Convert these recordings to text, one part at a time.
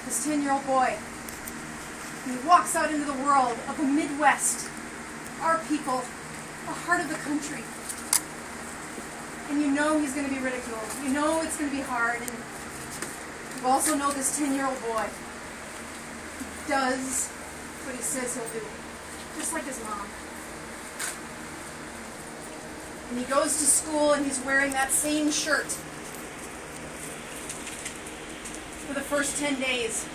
This 10-year-old boy. And he walks out into the world of the Midwest, our people, the heart of the country. And you know he's going to be ridiculed. You know it's going to be hard. And you also know this 10-year-old boy does what he says he'll do. Just like his mom. And he goes to school and he's wearing that same shirt for the first 10 days.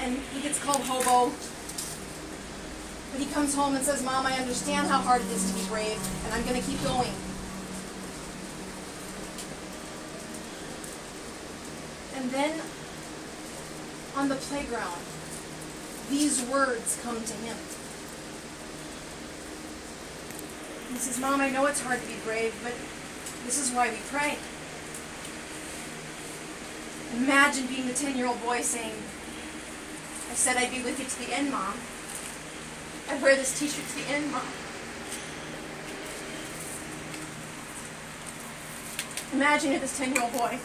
And he gets called hobo. But he comes home and says, "Mom, I understand how hard it is to be brave, and I'm going to keep going." And then, on the playground, these words come to him. He says, "Mom, I know it's hard to be brave, but this is why we pray." Imagine being the 10-year-old boy saying, "I said I'd be with you to the end, Mom. I wear this t-shirt to the end, Mom." Imagine you're this 10-year-old boy.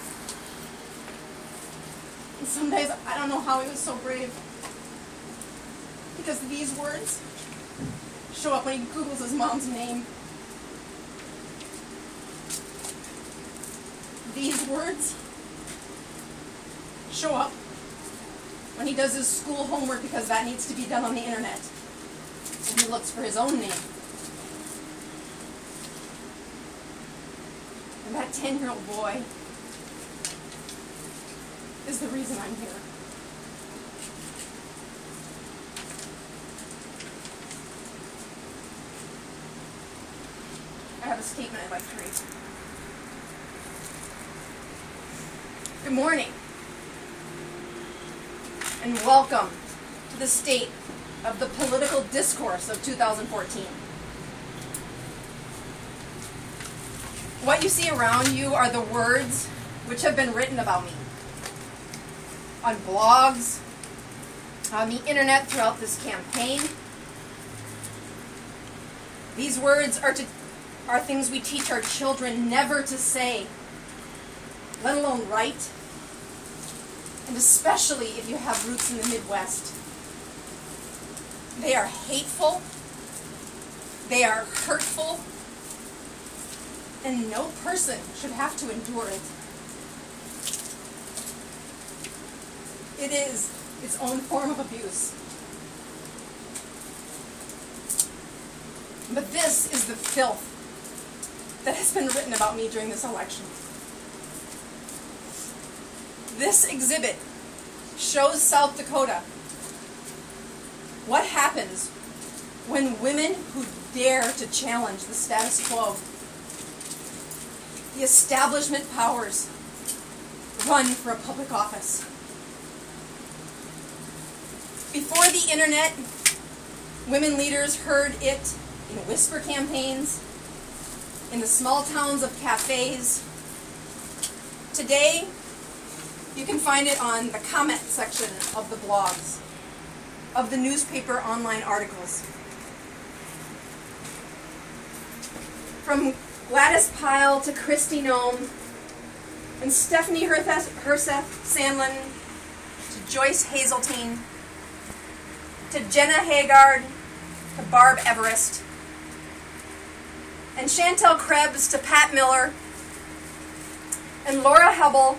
And some days, I don't know how he was so brave. Because these words show up when he Googles his mom's name. These words show up when he does his school homework because that needs to be done on the internet. And he looks for his own name. And that 10-year-old boy is the reason I'm here. I have a statement I'd like to read. Good morning, and welcome to the state of the political discourse of 2014. What you see around you are the words which have been written about me on blogs, on the internet throughout this campaign. These words are things we teach our children never to say, let alone write, and especially if you have roots in the Midwest. They are hateful, they are hurtful, and no person should have to endure it. It is its own form of abuse. But this is the filth that has been written about me during this election. This exhibit shows South Dakota what happens when women who dare to challenge the status quo, the establishment powers, run for a public office. Before the internet, women leaders heard it in whisper campaigns, in the small towns of cafes. Today, you can find it on the comment section of the blogs, of the newspaper online articles. From Gladys Pyle to Kristi Noem, and Stephanie Herseth Sandlin, to Joyce Hazeltine, to Jenna Haggard, to Barb Everest, and Chantel Krebs to Pat Miller, and Laura Hebel,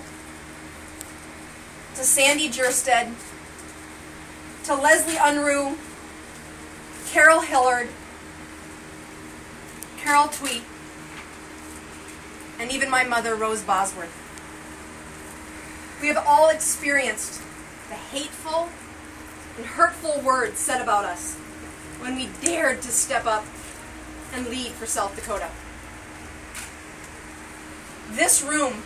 to Sandy Jerstead, to Leslie Unruh, Carol Hillard, Carol Tweet, and even my mother, Rose Bosworth. We have all experienced the hateful and hurtful words said about us when we dared to step up and lead for South Dakota. This room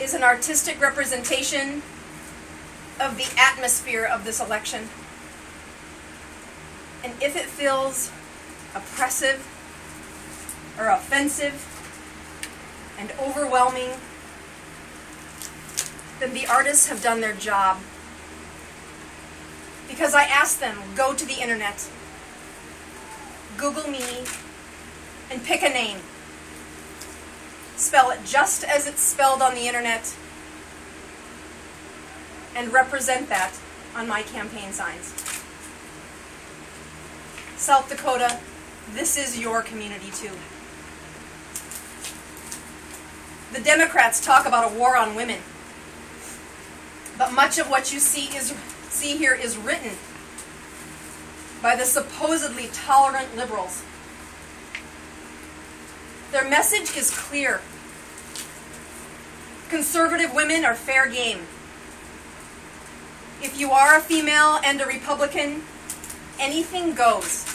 is an artistic representation of the atmosphere of this election. And if it feels oppressive or offensive and overwhelming, then the artists have done their job. Because I asked them, go to the internet, Google me, and pick a name. Spell it just as it's spelled on the internet, and represent that on my campaign signs. South Dakota, this is your community too. The Democrats talk about a war on women, but much of what you see here is written by the supposedly tolerant liberals. Their message is clear. Conservative women are fair game. If you are a female and a Republican, anything goes.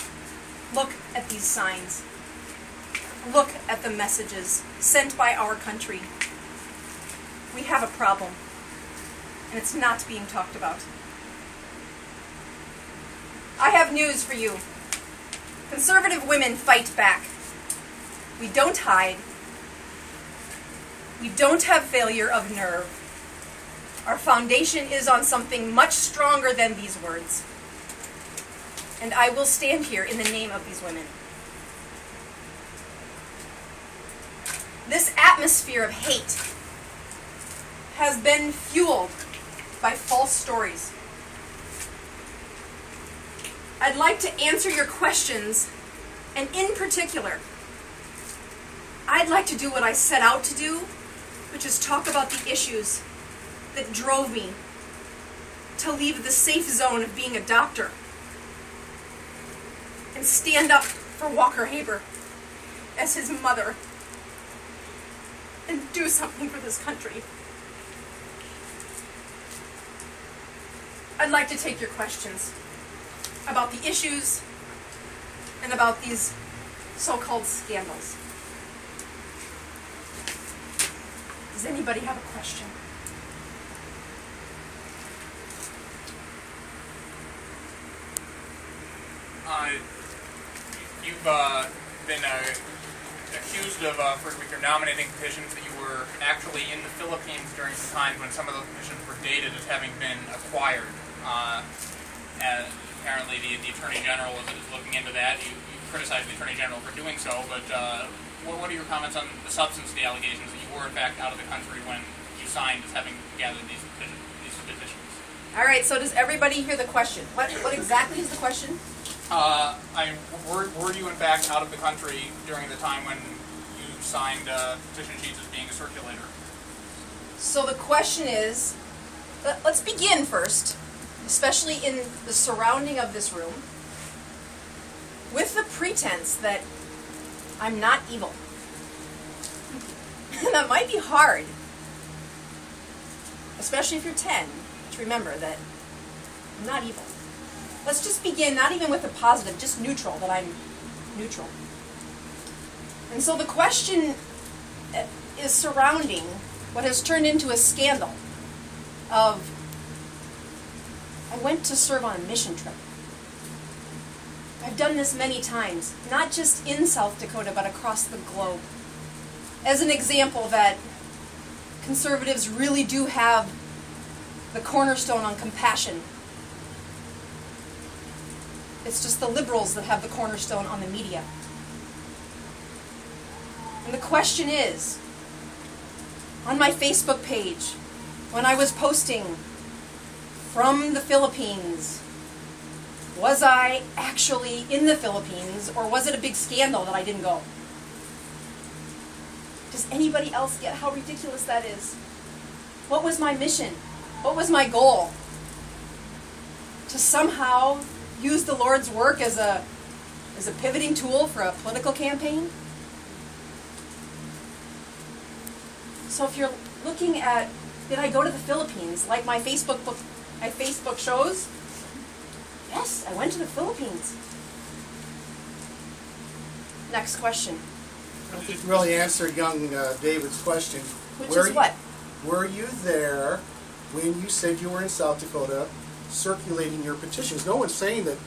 Look at these signs. Look at the messages sent by our country. We have a problem, and it's not being talked about. I have news for you. Conservative women fight back. We don't hide. We don't have failure of nerve. Our foundation is on something much stronger than these words. And I will stand here in the name of these women. This atmosphere of hate has been fueled by false stories. I'd like to answer your questions, and in particular, I'd like to do what I set out to do, which is talk about the issues that drove me to leave the safe zone of being a doctor and stand up for Walker Haber as his mother and do something for this country. I'd like to take your questions about the issues and about these so-called scandals. Does anybody have a question? You've been accused of, with your nominating petitions, that you were actually in the Philippines during some times when some of those petitions were dated as having been acquired. And apparently the Attorney General is looking into that. You criticized the Attorney General for doing so, but what are your comments on the substance of the allegations that you were in fact out of the country when you signed as having gathered these petitions? All right, so does everybody hear the question? What exactly is the question? Were you in fact out of the country during the time when you signed petition sheets as being a circulator? So the question is, let's begin first, especially in the surrounding of this room, with the pretense that I'm not evil. And that might be hard, especially if you're 10, to remember that I'm not evil. Let's just begin, not even with the positive, just neutral, that I'm neutral. And so the question is surrounding what has turned into a scandal of, I went to serve on a mission trip. I've done this many times, not just in South Dakota, but across the globe. As an example that conservatives really do have the cornerstone on compassion. It's just the liberals that have the cornerstone on the media. And the question is, on my Facebook page, when I was posting from the Philippines, was I actually in the Philippines, or was it a big scandal that I didn't go? Does anybody else get how ridiculous that is? What was my mission? What was my goal? To somehow use the Lord's work as a pivoting tool for a political campaign? So if you're looking at, did I go to the Philippines, like my Facebook shows? Yes, I went to the Philippines. Next question. You really answered young David's question. Which is what? Were you there when you said you were in South Dakota circulating your petitions? No one's saying that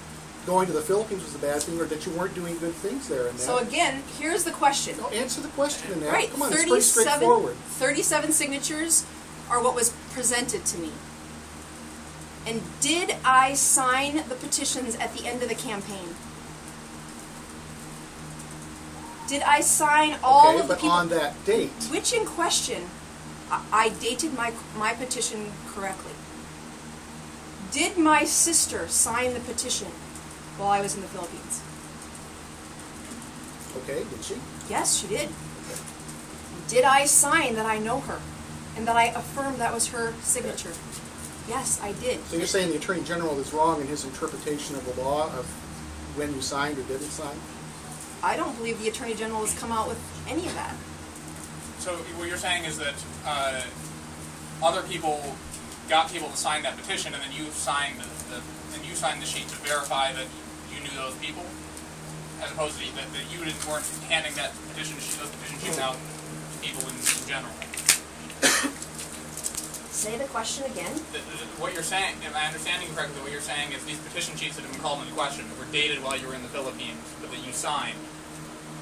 going to the Philippines was a bad thing or that you weren't doing good things there. In that. So again, here's the question. No, answer the question in that. Right, Come on, it's pretty straightforward. 37 signatures are what was presented to me. And did I sign the petitions at the end of the campaign? Did I sign all of the people? On that date. Which in question, I dated my petition correctly. Did my sister sign the petition while I was in the Philippines? Okay, did she? Yes, she did. Did I sign that I know her and that I affirm that was her signature? Yes, I did. So you're saying the Attorney General is wrong in his interpretation of the law of when you signed or didn't sign? I don't believe the Attorney General has come out with any of that. So what you're saying is that other people got people to sign that petition, and then you signed the sheet to verify that you knew those people, as opposed to that you weren't handing those petition sheets out to people in general. Say the question again. What you're saying, if I'm understanding correctly, what you're saying is these petition sheets that have been called into question, that were dated while you were in the Philippines, but that you signed,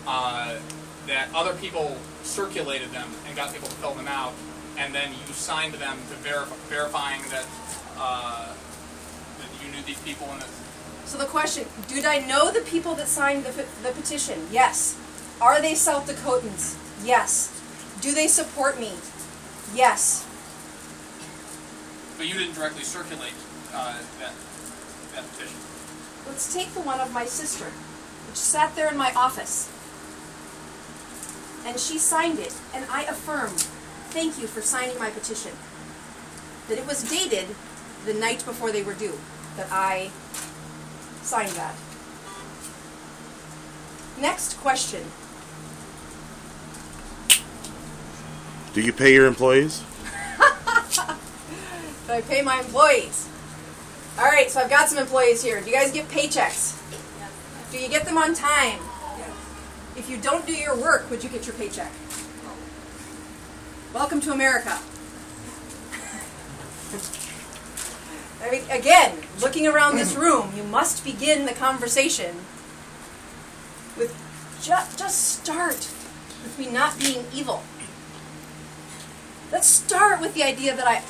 that other people circulated them and got people to fill them out, and then you signed them to verifying that that you knew these people. So the question, did I know the people that signed the petition? Yes. Are they South Dakotans? Yes. Do they support me? Yes. But you didn't directly circulate that petition. Let's take the one of my sister, which sat there in my office. And she signed it, and I affirmed, thank you for signing my petition. That it was dated the night before they were due, that I signed that. Next question. Do you pay your employees? Do I pay my employees? All right, so I've got some employees here. Do you guys get paychecks? Do you get them on time? If you don't do your work, would you get your paycheck? Welcome to America. I mean, again, looking around this room, you must begin the conversation with just start with me not being evil. Let's start with the idea that I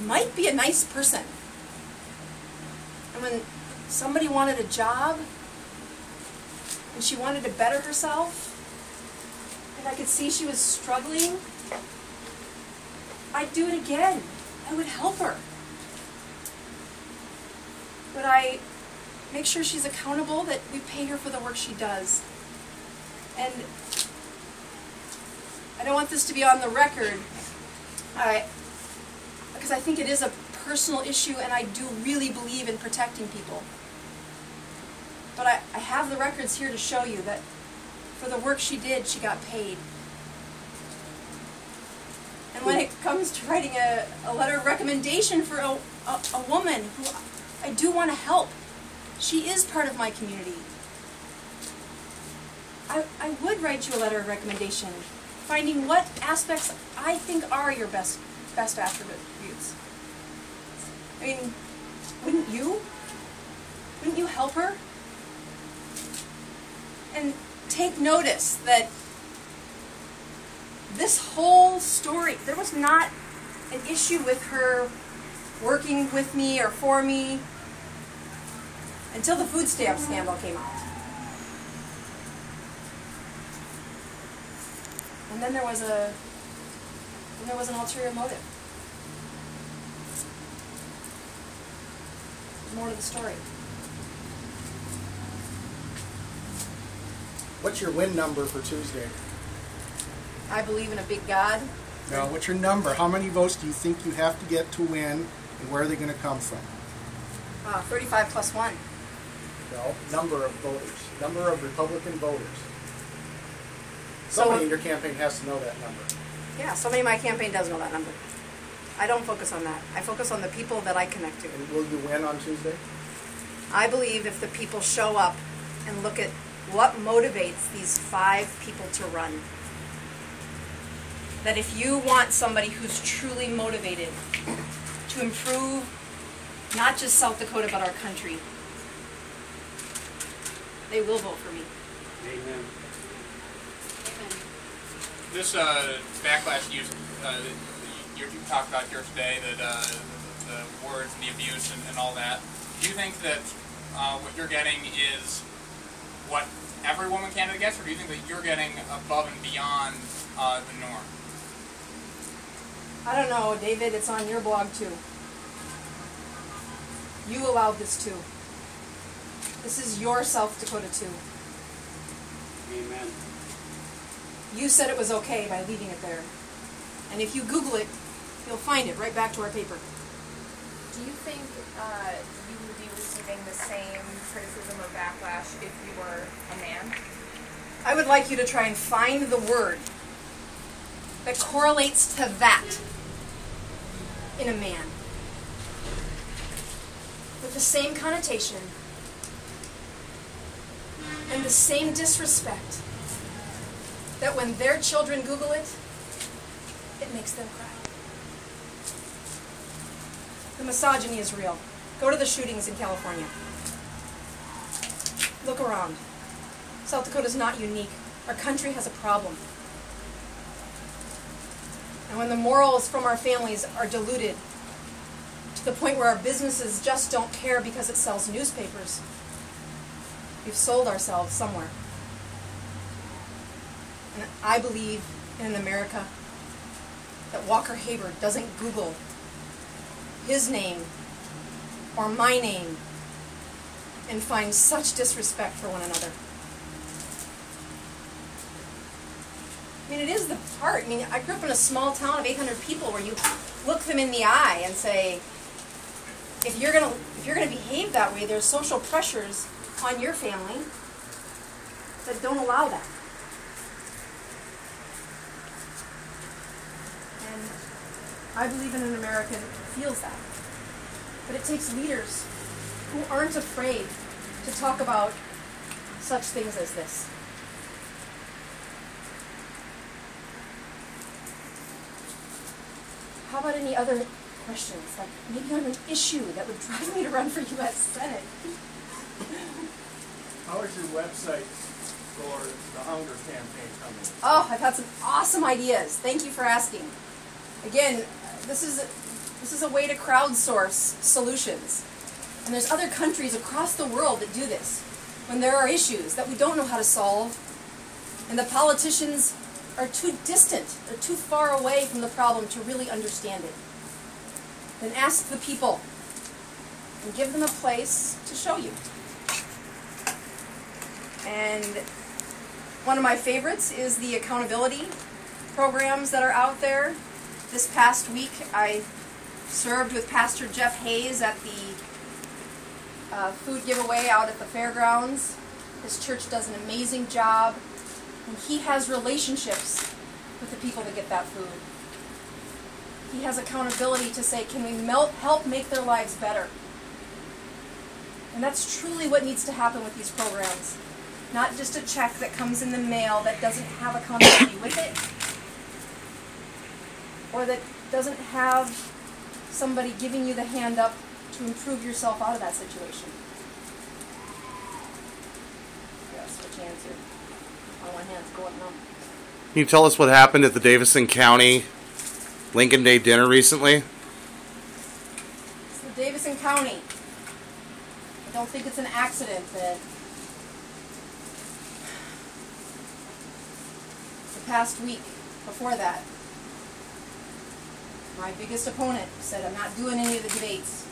might be a nice person. And when somebody wanted a job and she wanted to better herself, and I could see she was struggling, I'd do it again. I would help her. Would I make sure she's accountable, that we pay her for the work she does? And I don't want this to be on the record, because I think it is a personal issue, and I do really believe in protecting people. But I have the records here to show you that for the work she did, she got paid. And when it comes to writing a letter of recommendation for a woman who I do want to help, she is part of my community, I would write you a letter of recommendation, finding what aspects I think are your best attributes. I mean, wouldn't you? Wouldn't you help her? And take notice that this whole story, there was not an issue with her working with me or for me until the food stamp scandal came out. And then there was an ulterior motive. There's more to the story. What's your win number for Tuesday? I believe in a big God. No, what's your number? How many votes do you think you have to get to win, and where are they going to come from? 35 plus 1. No, number of voters. Number of Republican voters. Somebody in your campaign has to know that number. Yeah, somebody in my campaign does know that number. I don't focus on that. I focus on the people that I connect to. And will you win on Tuesday? I believe if the people show up and look at what motivates these 5 people to run, that if you want somebody who's truly motivated to improve not just South Dakota but our country, they will vote for me. Amen. This backlash you talked about here today, that the words and the abuse and all that. Do you think that what you're getting is what every woman candidate gets, or do you think that you're getting above and beyond the norm? I don't know, David. It's on your blog too. You allowed this too. This is your South Dakota too. Amen. You said it was okay by leaving it there. And if you Google it, you'll find it right back to our paper. Do you think you would be receiving the same criticism or backlash if you were a man? I would like you to try and find the word that correlates to that in a man. With the same connotation and the same disrespect that when their children Google it, it makes them cry. The misogyny is real. Go to the shootings in California. Look around. South Dakota is not unique. Our country has a problem. And when the morals from our families are diluted to the point where our businesses just don't care because it sells newspapers, we've sold ourselves somewhere. And I believe in an America that Walker Haber doesn't Google his name or my name and find such disrespect for one another. I mean, it is the part. I mean, I grew up in a small town of 800 people where you look them in the eye and say, if you're gonna behave that way, there's social pressures on your family that don't allow that. And I believe in an America that feels that. But it takes leaders who aren't afraid to talk about such things as this. How about any other questions? Like maybe on an issue that would drive me to run for U.S. Senate. How is your website for the hunger campaign coming? Oh, I've had some awesome ideas. Thank you for asking. Again, this is a way to crowdsource solutions. And there's other countries across the world that do this. When there are issues that we don't know how to solve, and the politicians are too distant, or too far away from the problem to really understand it, then ask the people and give them a place to show you. And one of my favorites is the accountability programs that are out there. This past week, I served with Pastor Jeff Hayes at the food giveaway out at the fairgrounds. His church does an amazing job, and he has relationships with the people that get that food. He has accountability to say, can we help make their lives better? And that's truly what needs to happen with these programs. Not just a check that comes in the mail that doesn't have accountability with it, or that doesn't have somebody giving you the hand up to improve yourself out of that situation. Yes, which hands here? On one hand's going up. Can you tell us what happened at the Davison County Lincoln Day dinner recently? It's the Davison County. I don't think it's an accident that the past week before that, my biggest opponent said, I'm not doing any of the debates.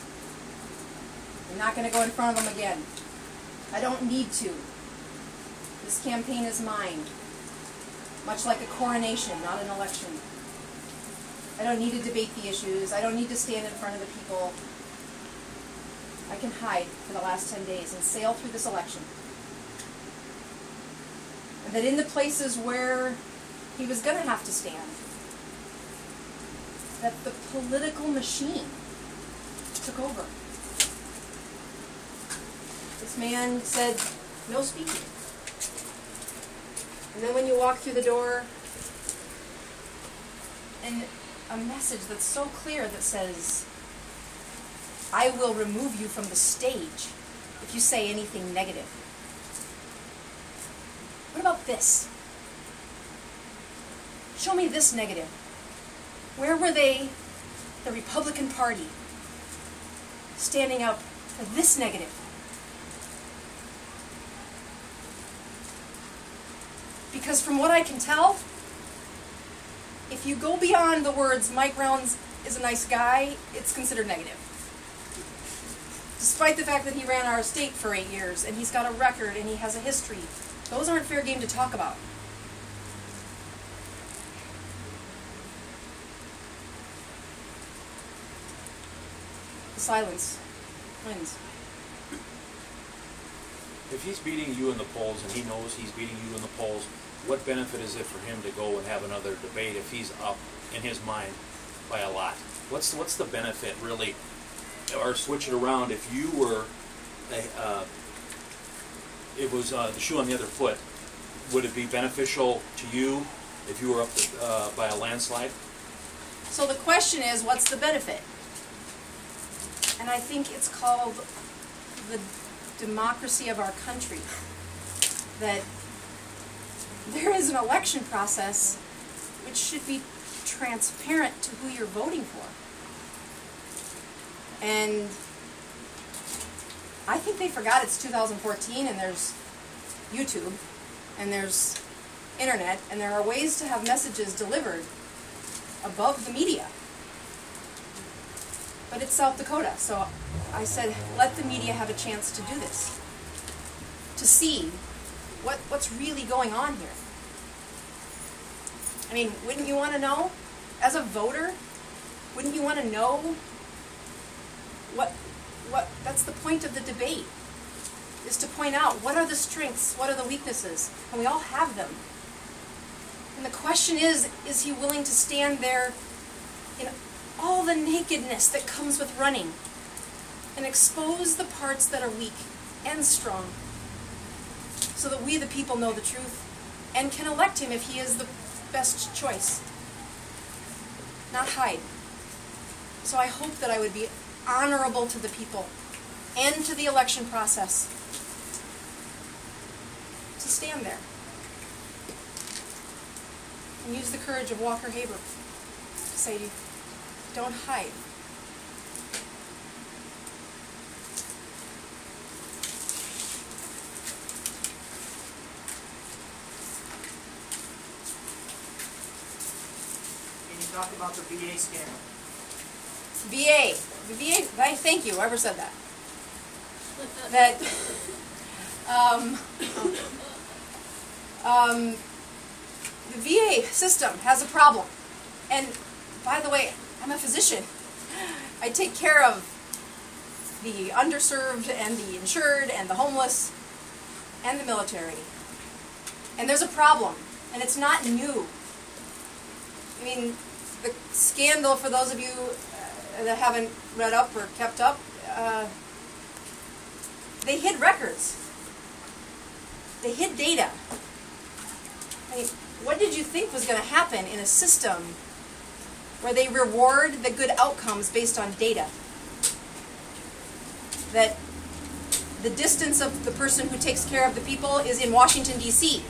I'm not going to go in front of them again. I don't need to. This campaign is mine. Much like a coronation, not an election. I don't need to debate the issues. I don't need to stand in front of the people. I can hide for the last 10 days and sail through this election. And that in the places where he was going to have to stand, that the political machine took over. This man said, no speaking. And then when you walk through the door, and a message that's so clear that says, I will remove you from the stage if you say anything negative. What about this? Show me this negative. Where were they, the Republican Party, standing up for this negative? Because from what I can tell, if you go beyond the words, Mike Rounds is a nice guy, it's considered negative. despite the fact that he ran our state for 8 years, and he's got a record, and he has a history. Those aren't fair game to talk about. The silence wins. If he's beating you in the polls and he knows he's beating you in the polls, what benefit is it for him to go and have another debate if he's up in his mind by a lot? What's the benefit really? Or switch it around, if you were, it was the shoe on the other foot, would it be beneficial to you if you were up by a landslide? So the question is, what's the benefit? And I think it's called the democracy of our country. That there is an election process which should be transparent to who you're voting for. And I think they forgot it's 2014 and there's YouTube and there's internet and there are ways to have messages delivered above the media. But it's South Dakota, so I said, let the media have a chance to do this, to see what's really going on here. I mean, wouldn't you want to know, as a voter, wouldn't you want to know that's the point of the debate, is to point out what are the strengths, what are the weaknesses, and we all have them. And the question is he willing to stand there in all the nakedness that comes with running and expose the parts that are weak and strong so that we the people know the truth and can elect him if he is the best choice, not hide. So I hope that I would be honorable to the people and to the election process to stand there and use the courage of Walker Haber to say, don't hide. Can you talk about the VA scandal? The VA, thank you, whoever said that. The VA system has a problem. And by the way, I'm a physician. I take care of the underserved and the insured and the homeless and the military. And there's a problem, and it's not new. I mean, the scandal, for those of you that haven't read up or kept up, they hid records. They hid data. I mean, what did you think was going to happen in a system where they reward the good outcomes based on data? That the distance of the person who takes care of the people is in Washington, D.C.,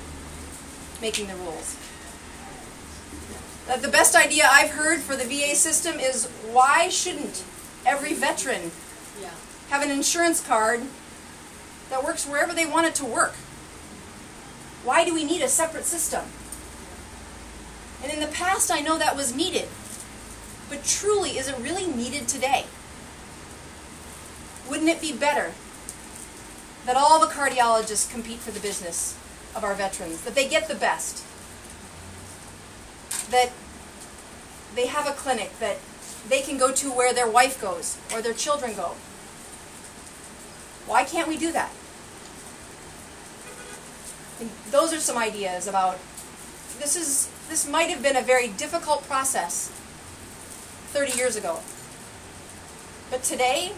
making the rules. That the best idea I've heard for the VA system is, why shouldn't every veteran have an insurance card that works wherever they want it to work? Why do we need a separate system? And in the past, I know that was needed. But truly, is it really needed today? Wouldn't it be better that all the cardiologists compete for the business of our veterans, that they get the best, that they have a clinic that they can go to where their wife goes or their children go? Why can't we do that? And those are some ideas about, this might have been a very difficult process 30 years ago. But today,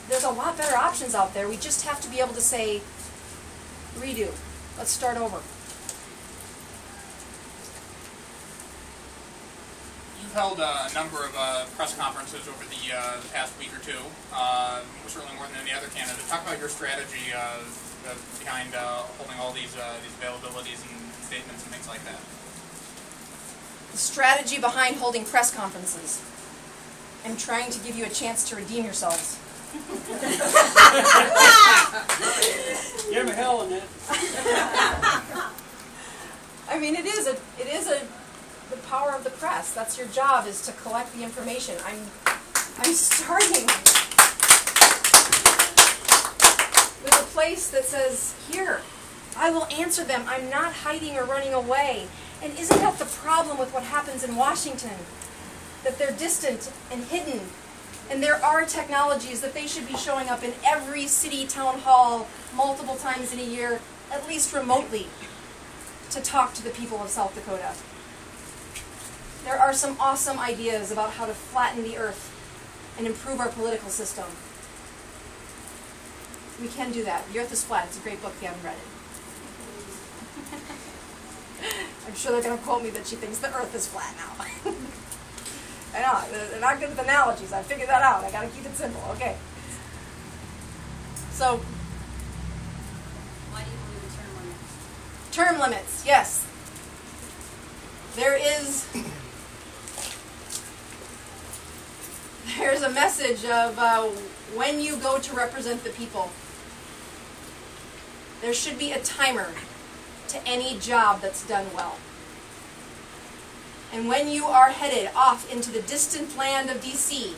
there's a lot better options out there. We just have to be able to say, redo. Let's start over. You've held a number of press conferences over the past week or two, certainly more than any other candidate. Talk about your strategy behind holding all these availabilities and statements and things like that. The strategy behind holding press conferences and trying to give you a chance to redeem yourselves. Give him hell in it. I mean, it is the power of the press. That's your job, is to collect the information. I'm starting with a place that says, here, I will answer them. I'm not hiding or running away. And isn't that the problem with what happens in Washington? That they're distant and hidden. And there are technologies that they should be showing up in every city town hall multiple times in a year, at least remotely, to talk to the people of South Dakota. There are some awesome ideas about how to flatten the earth and improve our political system. We can do that. The Earth is Flat. It's a great book if you haven't read it. I'm sure they're going to quote me that she thinks the Earth is flat now. I know, they're not good with analogies. I figured that out. I got to keep it simple. Okay. So, why do you believe in term limits? Term limits, yes. There's a message of when you go to represent the people, there should be a timer to any job that's done well. And when you are headed off into the distant land of D.C.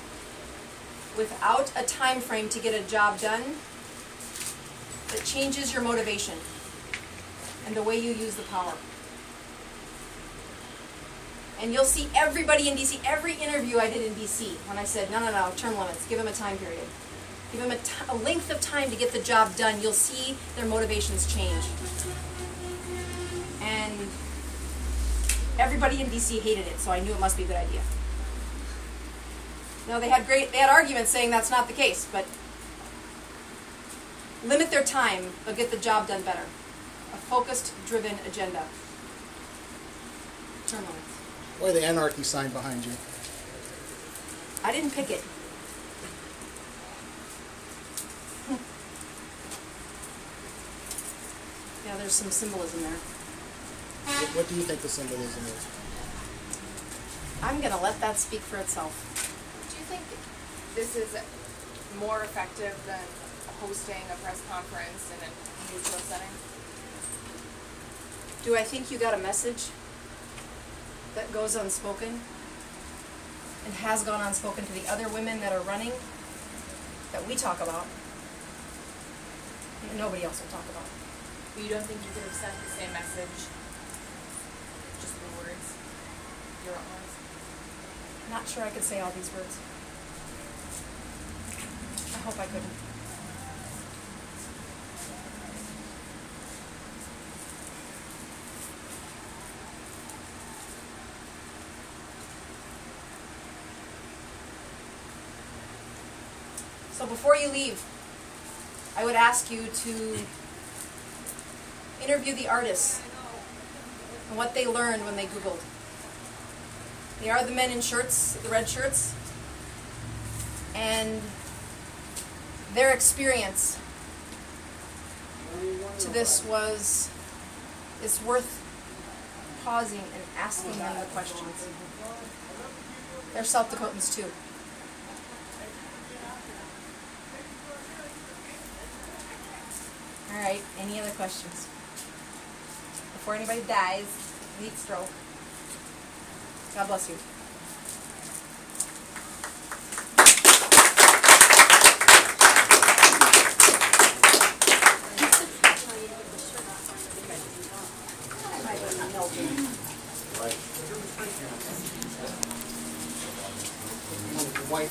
without a time frame to get a job done, it changes your motivation and the way you use the power. And you'll see everybody in D.C., every interview I did in D.C., when I said, no, term limits, give them a time period. Give them a length of time to get the job done. You'll see their motivations change. And everybody in D.C. hated it, so I knew it must be a good idea. No, they had arguments saying that's not the case, but limit their time, they'll get the job done better. A focused, driven agenda. Term limits. Boy, the anarchy sign behind you. I didn't pick it. Yeah, there's some symbolism there. What do you think the symbolism is? I'm going to let that speak for itself. Do you think this is more effective than hosting a press conference in a neutral setting? Do I think you got a message that goes unspoken and has gone unspoken to the other women that are running that we talk about? Nobody else will talk about. But you don't think you could have sent the same message, just the words, your own words? Not sure I could say all these words. I hope I couldn't. So before you leave, I would ask you to interview the artists and what they learned when they Googled. They are the men in shirts, the red shirts, and their experience to this it's worth pausing and asking them the questions. They're South Dakotans too. All right, any other questions? Before anybody dies, heat stroke. God bless you. White.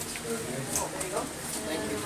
Oh, there you go. Thank you.